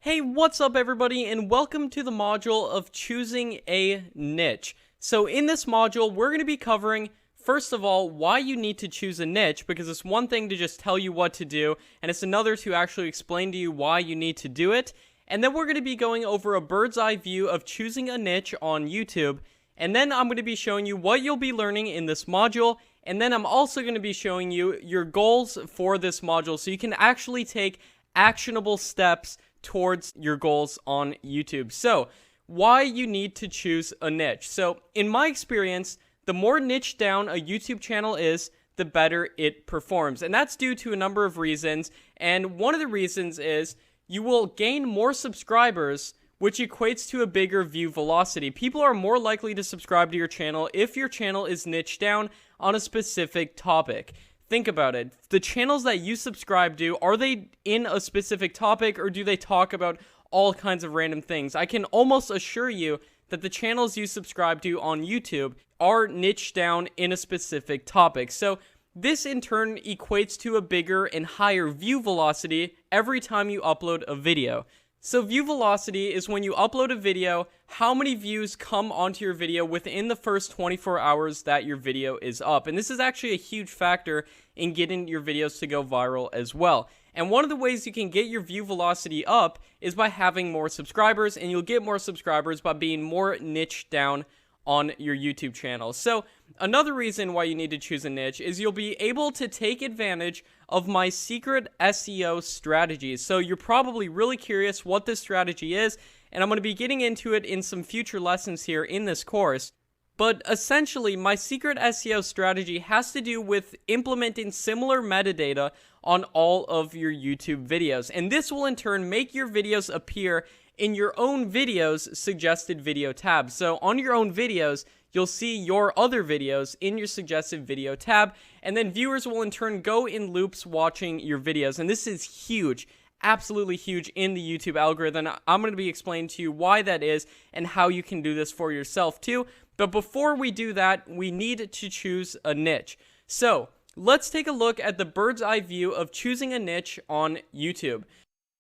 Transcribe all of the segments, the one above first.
Hey, what's up everybody, and welcome to the module of choosing a niche. So in this module, we're going to be covering, first of all, why you need to choose a niche, because it's one thing to just tell you what to do, and it's another to actually explain to you why you need to do it. And then we're going to be going over a bird's eye view of choosing a niche on YouTube, and then I'm going to be showing you what you'll be learning in this module, and then I'm also going to be showing you your goals for this module, so you can actually take actionable steps towards your goals on YouTube. So, why you need to choose a niche. So, in my experience, the more niche down a YouTube channel is, the better it performs. And that's due to a number of reasons. And one of the reasons is you will gain more subscribers, which equates to a bigger view velocity. People are more likely to subscribe to your channel if your channel is niche down on a specific topic. Think about it. The channels that you subscribe to, are they in a specific topic, or do they talk about all kinds of random things? I can almost assure you that the channels you subscribe to on YouTube are niche down in a specific topic. So this in turn equates to a bigger and higher view velocity every time you upload a video. So view velocity is when you upload a video, how many views come onto your video within the first 24 hours that your video is up. And this is actually a huge factor in getting your videos to go viral as well. And one of the ways you can get your view velocity up is by having more subscribers, and you'll get more subscribers by being more niche down on your YouTube channel. So another reason why you need to choose a niche is you'll be able to take advantage of my secret SEO strategies. So you're probably really curious what this strategy is, and I'm going to be getting into it in some future lessons here in this course. But essentially, my secret SEO strategy has to do with implementing similar metadata on all of your YouTube videos. And this will in turn make your videos appear in your own videos suggested video tab. So on your own videos, you'll see your other videos in your suggested video tab, and then viewers will in turn go in loops watching your videos. And this is huge, absolutely huge in the YouTube algorithm. I'm going to be explaining to you why that is and how you can do this for yourself too. But before we do that, we need to choose a niche. So let's take a look at the bird's eye view of choosing a niche on YouTube.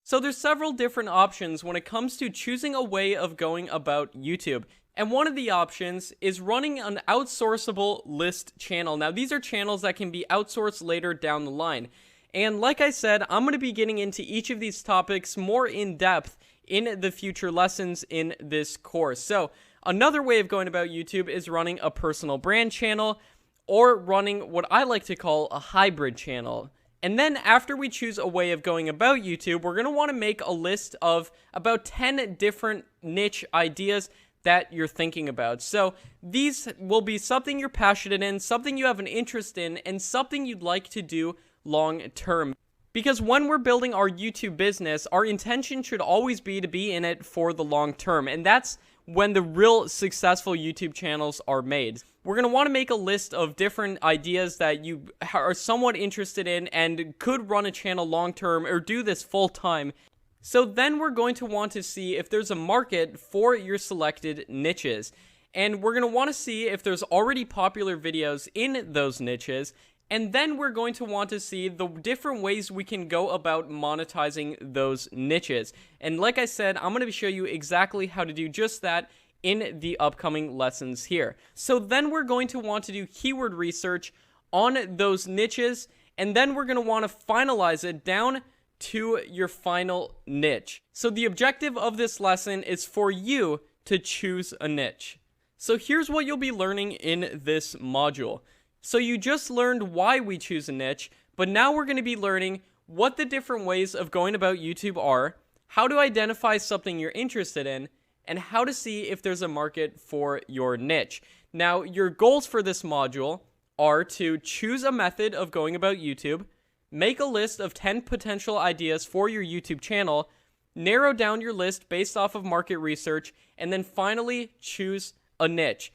So there's several different options when it comes to choosing a way of going about YouTube. And one of the options is running an outsourceable list channel. Now, these are channels that can be outsourced later down the line. And like I said, I'm going to be getting into each of these topics more in depth in the future lessons in this course. So another way of going about YouTube is running a personal brand channel, or running what I like to call a hybrid channel. And then after we choose a way of going about YouTube, we're going to want to make a list of about 10 different niche ideas that you're thinking about. So these will be something you're passionate in, something you have an interest in, and something you'd like to do long term. Because when we're building our YouTube business, our intention should always be to be in it for the long term. And that's when the real successful YouTube channels are made. We're going to want to make a list of different ideas that you are somewhat interested in and could run a channel long term or do this full time. So then we're going to want to see if there's a market for your selected niches. And we're going to want to see if there's already popular videos in those niches. And then we're going to want to see the different ways we can go about monetizing those niches. And like I said, I'm going to show you exactly how to do just that in the upcoming lessons here. So then we're going to want to do keyword research on those niches, and then we're going to want to finalize it down to your final niche. So the objective of this lesson is for you to choose a niche. So here's what you'll be learning in this module. So you just learned why we choose a niche, but now we're going to be learning what the different ways of going about YouTube are, how to identify something you're interested in, and how to see if there's a market for your niche. Now, your goals for this module are to choose a method of going about YouTube, make a list of 10 potential ideas for your YouTube channel, narrow down your list based off of market research, and then finally choose a niche.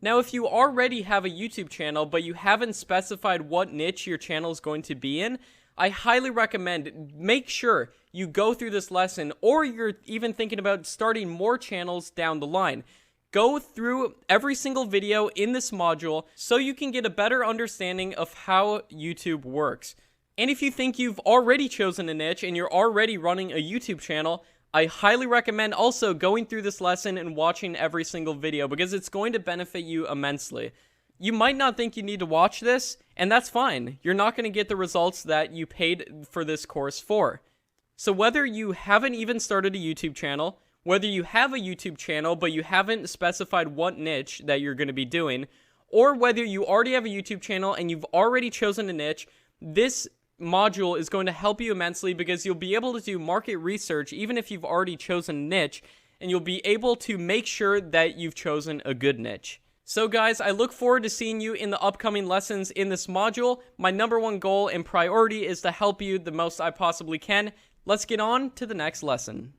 Now, if you already have a YouTube channel, but you haven't specified what niche your channel is going to be in, I highly recommend make sure you go through this lesson, or you're even thinking about starting more channels down the line. Go through every single video in this module so you can get a better understanding of how YouTube works. And if you think you've already chosen a niche and you're already running a YouTube channel, I highly recommend also going through this lesson and watching every single video because it's going to benefit you immensely. You might not think you need to watch this, and that's fine. You're not going to get the results that you paid for this course for. So whether you haven't even started a YouTube channel, whether you have a YouTube channel but you haven't specified what niche that you're going to be doing, or whether you already have a YouTube channel and you've already chosen a niche, this module is going to help you immensely because you'll be able to do market research even if you've already chosen a niche, and you'll be able to make sure that you've chosen a good niche. So guys, I look forward to seeing you in the upcoming lessons in this module. My #1 goal and priority is to help you the most I possibly can. Let's get on to the next lesson.